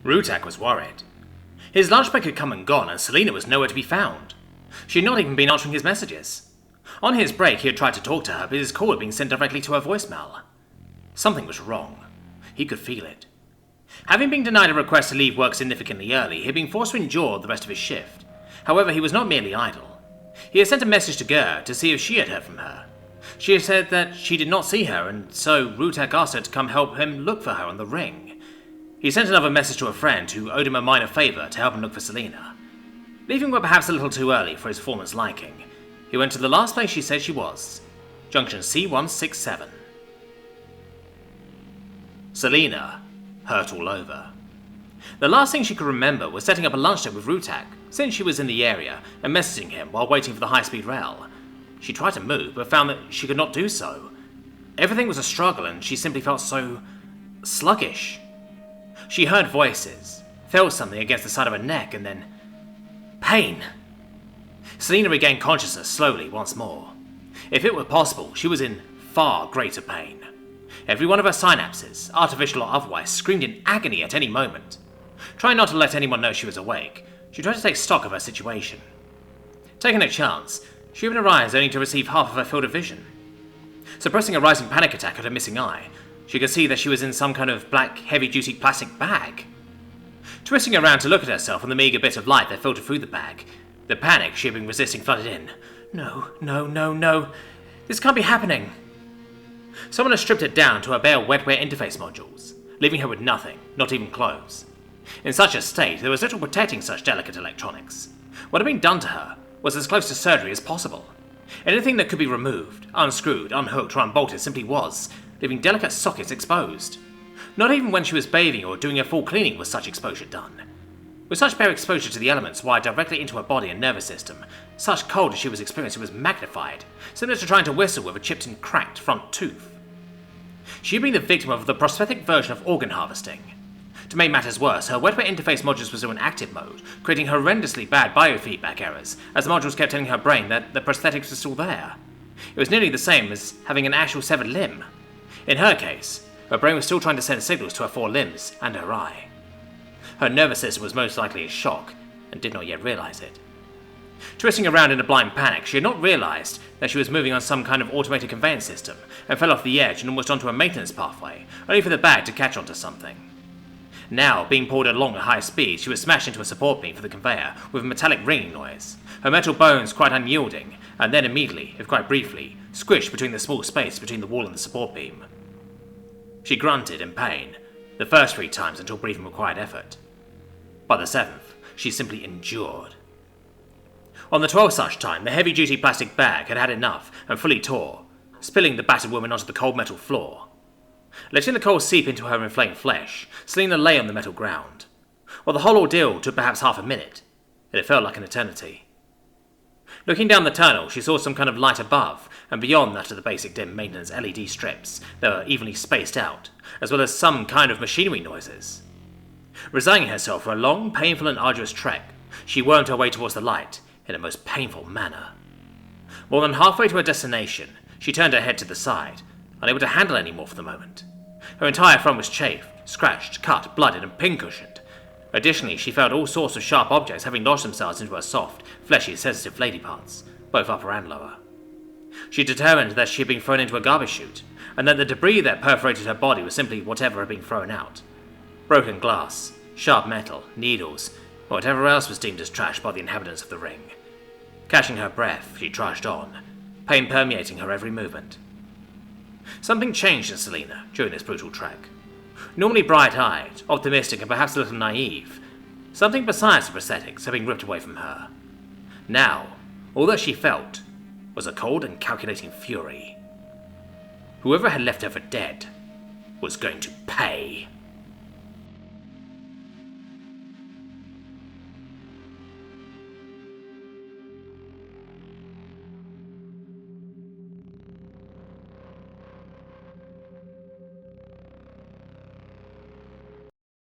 Riek was worried. His lunch break had come and gone, and Selina was nowhere to be found. She had not even been answering his messages. On his break, he had tried to talk to her, but his call had been sent directly to her voicemail. Something was wrong. He could feel it. Having been denied a request to leave work significantly early, he had been forced to endure the rest of his shift. However, he was not merely idle. He had sent a message to Ger to see if she had heard from her. She had said that she did not see her, and so Riek asked her to come help him look for her on the ring. He sent another message to a friend who owed him a minor favour to help him look for Selina. Leaving her perhaps a little too early for his foreman's liking, he went to the last place she said she was, junction C167. Selina, hurt all over. The last thing she could remember was setting up a lunch date with Riek, since she was in the area, and messaging him while waiting for the high-speed rail. She tried to move, but found that she could not do so. Everything was a struggle, and she simply felt so sluggish. She heard voices, felt something against the side of her neck, and then pain. Selina regained consciousness slowly once more. If it were possible, she was in far greater pain. Every one of her synapses, artificial or otherwise, screamed in agony at any moment. Trying not to let anyone know she was awake, she tried to take stock of her situation. Taking a chance, she opened her eyes only to receive half of her field of vision. Suppressing a rising panic attack at her missing eye, she could see that she was in some kind of black, heavy-duty plastic bag. Twisting around to look at herself and the meagre bit of light that filtered through the bag, the panic she had been resisting flooded in. No. This can't be happening. Someone had stripped her down to her bare wetware interface modules, leaving her with nothing, not even clothes. In such a state, there was little protecting such delicate electronics. What had been done to her was as close to surgery as possible. Anything that could be removed, unscrewed, unhooked, or unbolted simply was, leaving delicate sockets exposed. Not even when she was bathing or doing a full cleaning was such exposure done. With such bare exposure to the elements wired directly into her body and nervous system, such cold as she was experiencing was magnified, similar to trying to whistle with a chipped and cracked front tooth. She had been the victim of the prosthetic version of organ harvesting. To make matters worse, her wetware interface modules were still in active mode, creating horrendously bad biofeedback errors, as the modules kept telling her brain that the prosthetics were still there. It was nearly the same as having an actual severed limb. In her case, her brain was still trying to send signals to her four limbs and her eye. Her nervous system was most likely in shock, and did not yet realize it. Twisting around in a blind panic, she had not realized that she was moving on some kind of automated conveyance system, and fell off the edge and almost onto a maintenance pathway, only for the bag to catch onto something. Now, being pulled along at high speed, she was smashed into a support beam for the conveyor, with a metallic ringing noise, her metal bones quite unyielding, and then immediately, if quite briefly, squished between the small space between the wall and the support beam. She grunted in pain, the first 3 times until breathing required effort. By the 7th, she simply endured. On the 12th such time, the heavy-duty plastic bag had had enough and fully tore, spilling the battered woman onto the cold metal floor. Letting the cold seep into her inflamed flesh, Selina lay on the metal ground. While the whole ordeal took perhaps half a minute, it felt like an eternity. Looking down the tunnel, she saw some kind of light above, and beyond that of the basic dim maintenance LED strips that were evenly spaced out, as well as some kind of machinery noises. Resigning herself for a long, painful and arduous trek, she wormed her way towards the light in a most painful manner. More than halfway to her destination, she turned her head to the side, unable to handle any more for the moment. Her entire front was chafed, scratched, cut, blooded, and pincushioned. Additionally, she felt all sorts of sharp objects having lodged themselves into her soft, fleshy, sensitive lady parts, both upper and lower. She determined that she had been thrown into a garbage chute, and that the debris that perforated her body was simply whatever had been thrown out. Broken glass, sharp metal, needles, or whatever else was deemed as trash by the inhabitants of the ring. Catching her breath, she trudged on, pain permeating her every movement. Something changed in Selina during this brutal trek. Normally bright-eyed, optimistic, and perhaps a little naive, something besides the prosthetics had been ripped away from her. Now, all that she felt was a cold and calculating fury. Whoever had left her for dead was going to pay.